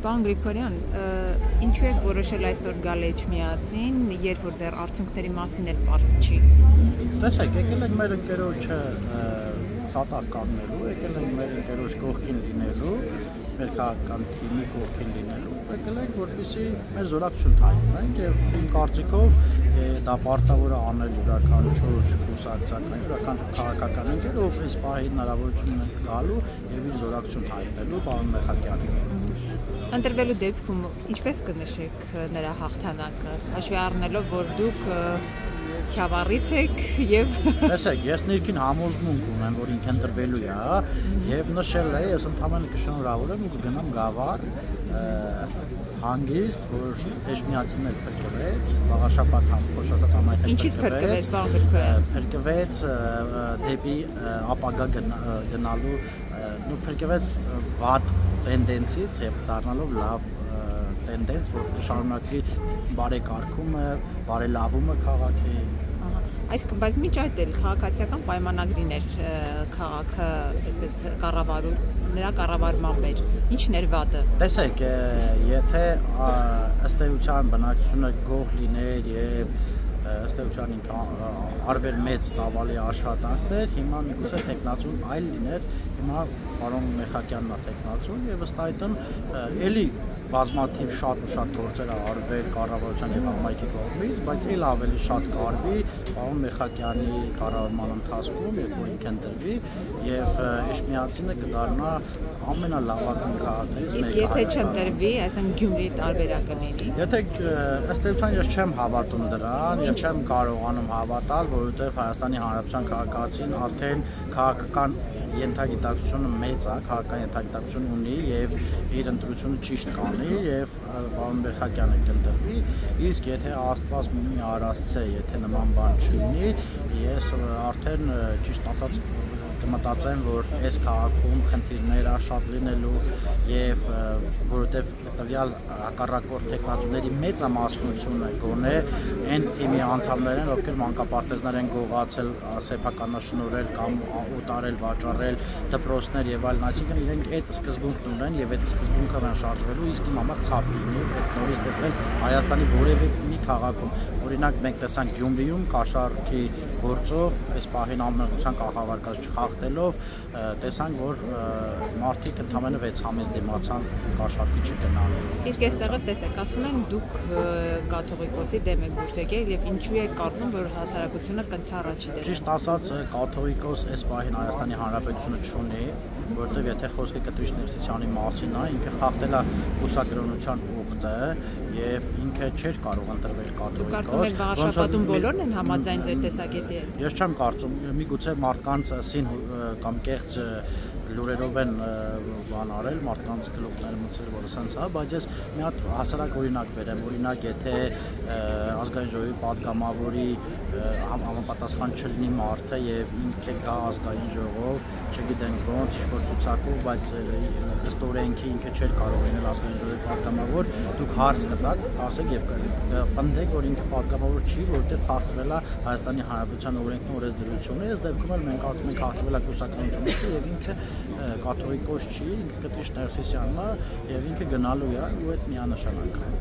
Պարոն Գրիգորյան, ինչու եք որոշել այսօր գալ Էջմիածին, երբ որ դեռ արդյունքների մասին էլ պարզ չի։ Տեսեք, եկել ենք մեր ընկերոջը սատար կանգնելու, եկել ենք մեր ընկերոջ կողքին լինելու, մեր քաղաքական թիմի կողքին լինելու, եկել ենք, որպեսզի մեր զորակցություն հայտնենք եւ իմ կարծիքով դա պարտավոր է անել յուրաքանչյուր կուսակցական, յուրաքանչյուր քաղաքական ընկեր, ով այս պահին հնարավորություն ունի գալու եւ իր զորակցություն հայտնելու պարոն Մեխակյանին։ Ընտրվելու դեպքում ինչպես կնշեք նրա հաղթանակը, հաշվի առնելով, որ դուք Քյավառից եք եւ Տեսեք, ես ներքին համոզմունք ունեմ, որ ինքն ընտրվելու է, եւ նշել է, ես ընդհանրապես կշնորհավորեմ ու կգնամ Գավառ, հանգիստ, որ Էջմիածին էլ փրկվեց, վաղաշաբաթ խոսացած ամայնքն ինչից փրկվեց, պարոն Գրիգորյան։ Փրկվեց դեպի ապագա գնալու, փրկվեց վատ տենդենսից եւ դառնալով լավ տենդենս, որ շարունակվի բարեկարգումը, բարելավումը քաղաքի։ Այսինքն, բայց միջ այդ էլ քաղաքացիական պայմանագրին էր քաղաքը, այսպես կառավարում, նրա կառավարման էր։ Ինչն էր վատը։ Տեսեք, եթե ըստ էության բնակչությունը գող լիներ եւ ըստ էության արվեր մեծ ծավալի աշխատանքներ, հիմա միգուցե տեխնացուն այլ լիներ, հիմա պարոն Մեխակյանն է տեխնացուն եւ ըստ այդմ էլի բազմաթիվ շատ գործեր արվել կառավարության եւ համայնքի կողմից, բայց էլ ավելի շատ կարվի պարոն Մեխակյանի կառավարման ընթացքում, երբ որ ինքն ընտրվի եւ Էջմիածինը կդառնա ամենալավագույն քաղաքներից մեկը։ Իսկ եթե չընտրվի, այսինքն Գյումրիի տարբերակը լինի։ Եթե ըստ էության ես չեմ հավատում դրան, ես չեմ կարողանում հավատալ, որովհետեւ Հայաստանի Հանրապետության քաղաքացին արդեն քաղաքական ենթագիտակցությունը մեծ է, քաղաքական ենթագիտակցություն ունի եւ իր ընտրությունը ճիշտ կանի եւ պարոն Մեխակյանը կընտրվի, իսկ եթե Աստված մի արասցե, եթե նման բան չլինի, ես արդեն ճիշտ ասած կմտածեմ, որ այս քաղաքում խնդիրները շատ լինելու եւ որովհետեւ տվյալ հակառակորդ տեխնացուների մեծամասնությունը գոնե այն թիմի անդամներ են, ովքեր մանկապարտեզներ են գողացել, սեփականաշնորհել կամ ուտարել, վաճառել, դպրոցներ եւ այլն, այսինքն իրենք այդ սկզբունքն ունեն եւ այդ սկզբունքը են շարժվելու, իսկ իմ համար ցավ լինի այդ նորից դեպել Հայաստանի որևէ մի քաղաքում։ Օրինակ մենք տեսանք Գյումրիում կաշառքի գործով, այս պահին ամենության կառավարած չխախտելով, տեսանք, որ մարդիկ ընդամենը 6 ամիս դիմացան կաշառքի չգնալու։ Իսկ այստեղը տեսեք, ասում են դուք կաթողիկոսի դեմ եք դուրս եկել եւ ինչու եք կարծում, որ հասարակությունը կընդառաջի դեպի։ Ճիշտ ասած, կաթողիկոս այս պահին Հայաստանի Հանրապետությունը չունի, որտեղ եթե խոսքը Կտրիշ Ներսիսյանի մասին է, ինքը խախտել է կուսակրոնության ուխտը եւ ինքը չէր կարող ընտրվել կաթողիկոս։ Դուք կարծում եք վաղաշաբաթում բոլորն են համաձայն ձեր տեսակետի հետ։ Ես չեմ կարծում, միգուցե մարդկանց սին կամ կեղծ լուրերով են բան արել, մարդկանց գլուխները մցել, որ սենց է, բայց ես մի հատ հասարակ օրինակ բերեմ, օրինակ եթե ազգային ժողովի պատգամավորի համապատասխան չլինի մարդը եւ ինքը գա ազգային ժողով, չգիտենք ոնց, ինչ-որ ցուցակով, բայց ըստ օրենքի ինքը չէր կարող լինել ազգային ժողովի պատգամավոր, դուք հարց կտաք, ասեք եւ պնդեք, որ ինքը պատգամավոր չի, որովհետեւ խախտվել է Հայաստանի Հանրապետության օրենքն ու օրենսդրությունը, այս դեպքում էլ մենք ասում ենք խախտվել է կուսակրոնությունը եւ ինքը կաթողիկոս չի, ինքը Կտրիշ Ներսիսյանն է եւ ինքը գնալու է ու այդ միանշանակ է։